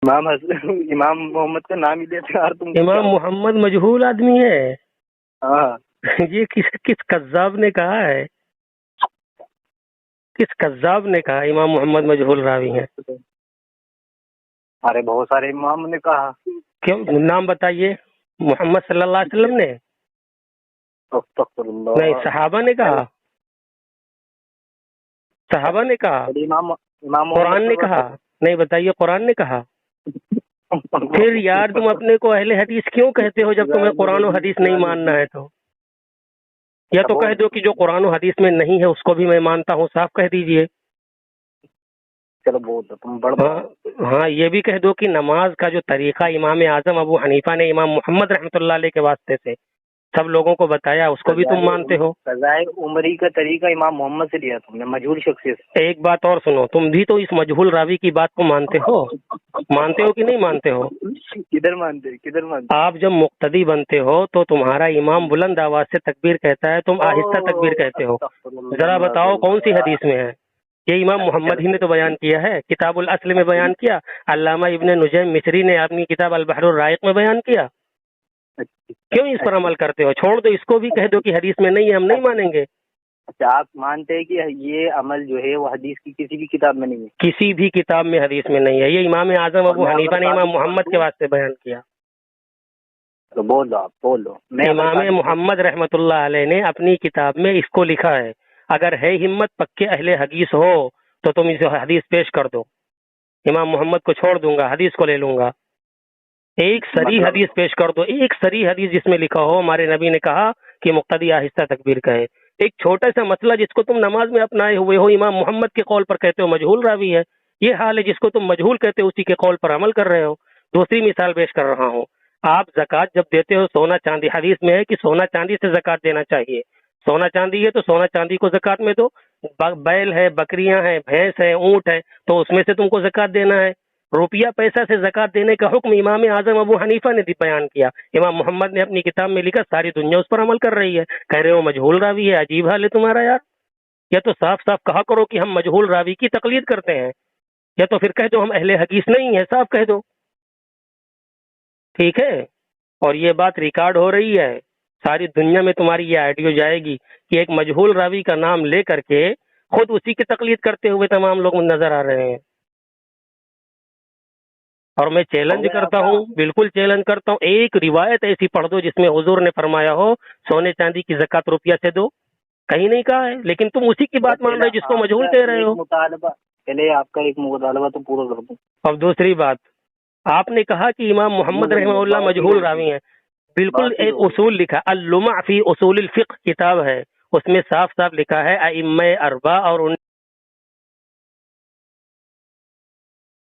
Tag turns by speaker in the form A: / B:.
A: امام محمد کا نام ہی لیتے یار تم.
B: امام محمد مجہول آدمی ہے.
A: ہاں
B: یہ کس کذاب نے کہا ہے؟ کس کذاب نے کہا امام محمد مجہول راوی ہیں؟
A: ارے بہت سارے امام نے کہا.
B: کیوں؟ نام بتائیے. محمد صلی اللہ علیہ وسلم نے؟
A: استغفر اللہ.
B: نہیں. صحابہ نے کہا؟ صحابہ نے کہا؟
A: امام
B: قرآن نے کہا؟ نہیں بتائیے. قرآن نے کہا؟ پھر یار تم اپنے کو اہل حدیث کیوں کہتے ہو جب تمہیں قرآن و حدیث نہیں ماننا ہے تو؟ یا تو کہہ دو کہ جو قرآن و حدیث میں نہیں ہے اس کو بھی میں مانتا ہوں، صاف کہہ دیجئے.
A: چلو بہت تم بڑھ.
B: ہاں یہ بھی کہہ دو کہ نماز کا جو طریقہ امام اعظم ابو حنیفہ نے امام محمد رحمۃ اللہ علیہ کے واسطے سے سب لوگوں کو بتایا، اس کو بھی تم مانتے ہو.
A: قضائے عمری کا طریقہ امام محمد سے لیا تم نے، مجہول شخصیت.
B: ایک بات اور سنو، تم بھی تو اس مجہول راوی کی بات کو مانتے ہو کہ نہیں مانتے ہو؟
A: کدھر مانتے؟
B: آپ جب مقتدی بنتے ہو تو تمہارا امام بلند آواز سے تکبیر کہتا ہے، تم آہستہ تکبیر کہتے ہو. ذرا بتاؤ کون سی حدیث میں ہے؟ یہ امام محمد ہی نے تو بیان کیا ہے، کتاب الاصل میں بیان کیا، علامہ ابن نجیم مصری نے اپنی کتاب البحر الرائق میں بیان کیا. کیوں اس پر عمل کرتے ہو؟ چھوڑ دو اس کو بھی، کہہ دو کہ حدیث میں نہیں ہے، ہم نہیں مانیں گے.
A: اچھا آپ مانتے ہیں کہ یہ عمل جو ہے وہ حدیث کی کسی بھی کتاب میں نہیں ہے؟
B: کسی بھی کتاب میں حدیث میں نہیں ہے. یہ امام اعظم ابو حنیفہ نے امام محمد کے واسطے بیان کیا.
A: تو بول دو.
B: امام محمد رحمۃ اللہ علیہ نے اپنی کتاب میں اس کو لکھا ہے. اگر ہے ہمت پکے اہل حدیث ہو تو تم اسے حدیث پیش کر دو. امام محمد کو چھوڑ دوں گا، حدیث کو لے لوں گا. ایک صریح حدیث پیش کر دو، ایک صریح حدیث جس میں لکھا ہو ہمارے نبی نے کہا کہ مقتدی آہستہ تکبیر کہے. ایک چھوٹا سا مسئلہ جس کو تم نماز میں اپنائے ہوئے ہو، امام محمد کے قول پر کہتے ہو مجہول راوی ہے. یہ حال ہے جس کو تم مجہول کہتے ہو اسی کے قول پر عمل کر رہے ہو. دوسری مثال پیش کر رہا ہوں. آپ زکوٰۃ جب دیتے ہو سونا چاندی، حدیث میں ہے کہ سونا چاندی سے زکوٰۃ دینا چاہیے. سونا چاندی ہے تو سونا چاندی کو زکوٰۃ میں دو. بیل ہے، بکریاں ہیں، بھینس ہے، اونٹ ہے تو اس میں سے تم کو زکوٰۃ دینا ہے. روپیہ پیسہ سے زکوٰۃ دینے کا حکم امام اعظم ابو حنیفہ نے بیان کیا. امام محمد نے اپنی کتاب میں لکھا، ساری دنیا اس پر عمل کر رہی ہے. کہہ رہے ہو مجہول راوی ہے. عجیب حال ہے تمہارا یار. یا تو صاف صاف کہا کرو کہ ہم مجہول راوی کی تقلید کرتے ہیں، یا تو پھر کہہ دو ہم اہل حدیث نہیں ہیں، صاف کہہ دو. ٹھیک ہے؟ اور یہ بات ریکارڈ ہو رہی ہے، ساری دنیا میں تمہاری یہ آڈیو جائے گی کہ ایک مجہول راوی کا نام لے کر کے خود اسی کی تقلید کرتے ہوئے تمام لوگ نظر آ رہے ہیں. اور میں چیلنج کرتا ہوں، بالکل چیلنج کرتا ہوں، ایک روایت ایسی پڑھ دو جس میں حضور نے فرمایا ہو سونے چاندی کی زکوٰۃ روپیہ سے دو. کہیں نہیں کہا ہے، لیکن تم اسی کی بات مان رہے ہو جس کو مجہول کہہ رہے ہو.
A: پہلے آپ کا ایک مطالبہ تو پورا کر دوں.
B: اور دوسری بات، آپ نے کہا کہ امام محمد رحمہ اللہ مجہول راوی ہیں. بالکل ایک اصول لکھا، اللمع فی اصول الفقہ کتاب ہے، اس میں صاف صاف لکھا ہے ائمہ اربعہ اور ان